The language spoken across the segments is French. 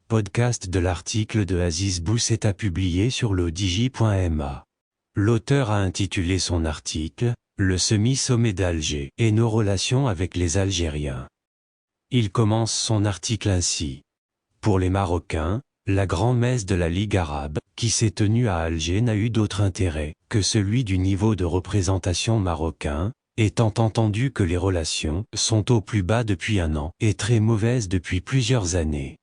podcast de l'article de Aziz Bousseta publié sur lodigi.ma. L'auteur a intitulé son article « Le semi-sommet d'Alger et nos relations avec les Algériens ». Il commence son article ainsi. Pour les Marocains, la grand-messe de la Ligue arabe, qui s'est tenue à Alger n'a eu d'autre intérêt que celui du niveau de représentation marocain, étant entendu que les relations sont au plus bas depuis un an et très mauvaises depuis plusieurs années.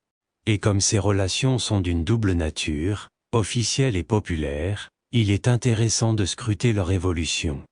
Et comme ces relations sont d'une double nature, officielle et populaire, il est intéressant de scruter leur évolution.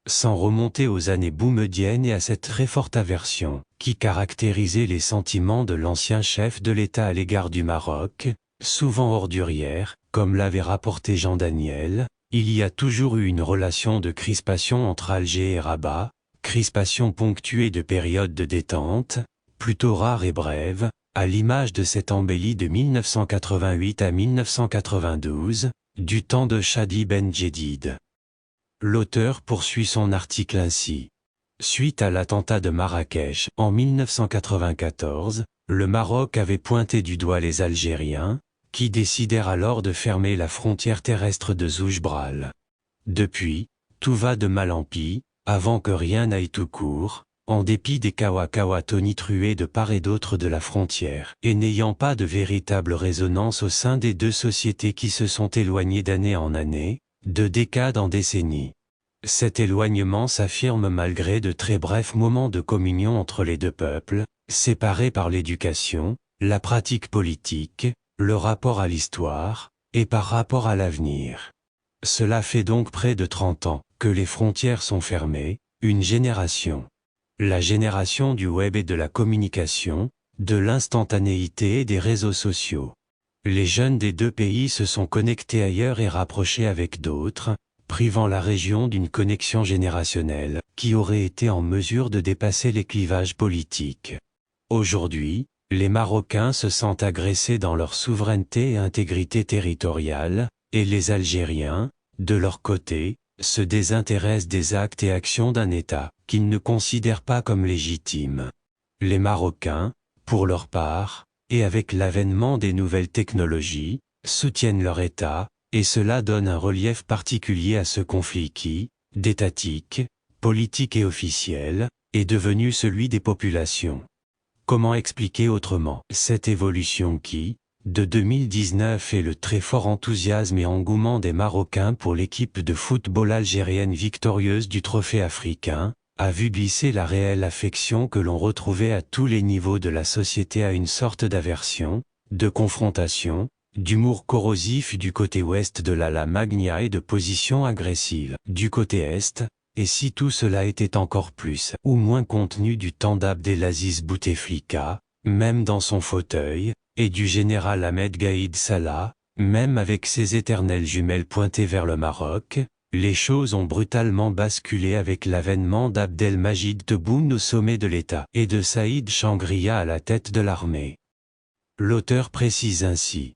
Sans remonter aux années boumediennes et à cette très forte aversion qui caractérisait les sentiments de l'ancien chef de l'État à l'égard du Maroc, souvent ordurière, comme l'avait rapporté Jean Daniel, il y a toujours eu une relation de crispation entre Alger et Rabat, crispation ponctuée de périodes de détente, plutôt rares et brèves, à l'image de cette embellie de 1988 à 1992, du temps de Chadi Ben Djedid. L'auteur poursuit son article ainsi. Suite à l'attentat de Marrakech en 1994, le Maroc avait pointé du doigt les Algériens, qui décidèrent alors de fermer la frontière terrestre de Zoujbral. Depuis, tout va de mal en pis, avant que rien n'aille tout court, en dépit des kawa-kawa tonitrués de part et d'autre de la frontière, et n'ayant pas de véritable résonance au sein des deux sociétés qui se sont éloignées d'année en année, de décade en décennie. Cet éloignement s'affirme malgré de très brefs moments de communion entre les deux peuples, séparés par l'éducation, la pratique politique, le rapport à l'histoire, et par rapport à l'avenir. Cela fait donc près de 30 ans que les frontières sont fermées, une génération. La génération du web et de la communication, de l'instantanéité et des réseaux sociaux. Les jeunes des deux pays se sont connectés ailleurs et rapprochés avec d'autres, privant la région d'une connexion générationnelle, qui aurait été en mesure de dépasser les clivages politiques. Aujourd'hui, les Marocains se sentent agressés dans leur souveraineté et intégrité territoriale, et les Algériens, de leur côté, se désintéressent des actes et actions d'un État, qu'ils ne considèrent pas comme légitimes. Les Marocains, pour leur part, et avec l'avènement des nouvelles technologies, soutiennent leur État, et cela donne un relief particulier à ce conflit qui, d'étatique, politique et officiel, est devenu celui des populations. Comment expliquer autrement cette évolution qui, de 2019 et le très fort enthousiasme et engouement des Marocains pour l'équipe de football algérienne victorieuse du trophée africain, a vu glisser la réelle affection que l'on retrouvait à tous les niveaux de la société à une sorte d'aversion, de confrontation, d'humour corrosif du côté ouest de la Magnia et de position agressive du côté est, et si tout cela était encore plus ou moins contenu du temps d'Abdelaziz Bouteflika, même dans son fauteuil, et du général Ahmed Gaïd Salah, même avec ses éternelles jumelles pointées vers le Maroc, les choses ont brutalement basculé avec l'avènement d'Abdelmajid Tebboune au sommet de l'État et de Saïd Changria à la tête de l'armée. L'auteur précise ainsi.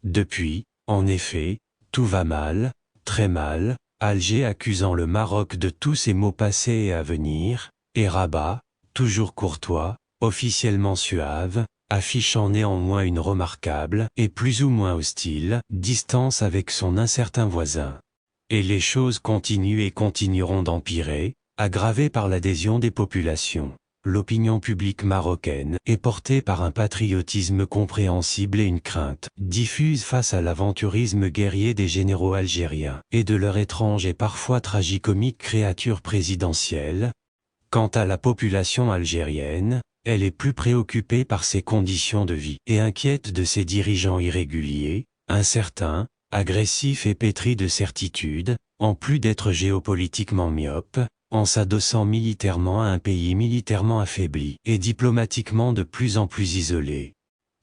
Depuis, en effet, tout va mal, très mal, Alger accusant le Maroc de tous ses maux passés et à venir, et Rabat, toujours courtois, officiellement suave, affichant néanmoins une remarquable, et plus ou moins hostile, distance avec son incertain voisin. Et les choses continuent et continueront d'empirer, aggravées par l'adhésion des populations. L'opinion publique marocaine est portée par un patriotisme compréhensible et une crainte diffuse face à l'aventurisme guerrier des généraux algériens et de leur étrange et parfois tragicomique créature présidentielle. Quant à la population algérienne, elle est plus préoccupée par ses conditions de vie et inquiète de ses dirigeants irréguliers, incertains, agressifs et pétris de certitude, en plus d'être géopolitiquement myope, en s'adossant militairement à un pays militairement affaibli et diplomatiquement de plus en plus isolé.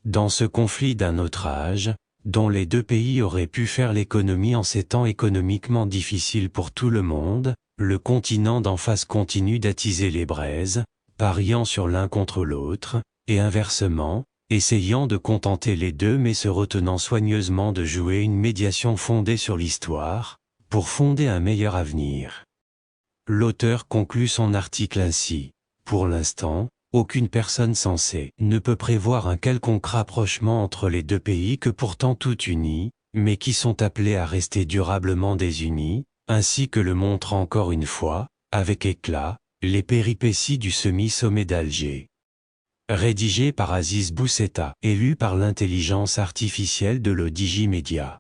Dans ce conflit d'un autre âge, dont les deux pays auraient pu faire l'économie en ces temps économiquement difficiles pour tout le monde, le continent d'en face continue d'attiser les braises, pariant sur l'un contre l'autre, et inversement, essayant de contenter les deux mais se retenant soigneusement de jouer une médiation fondée sur l'histoire, pour fonder un meilleur avenir. L'auteur conclut son article ainsi. Pour l'instant, Aucune personne censée ne peut prévoir un quelconque rapprochement entre les deux pays que pourtant tout unis, mais qui sont appelés à rester durablement désunis, ainsi que le montrent encore une fois, avec éclat, les péripéties du semi-sommet d'Alger. Rédigé par Aziz Boussetta, élu par l'intelligence artificielle de l'Odigi Media.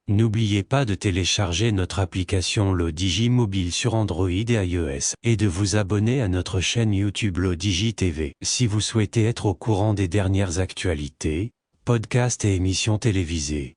N'oubliez pas de télécharger notre application l'Odigi Mobile sur Android et iOS, et de vous abonner à notre chaîne YouTube l'Odigi TV, si vous souhaitez être au courant des dernières actualités, podcasts et émissions télévisées.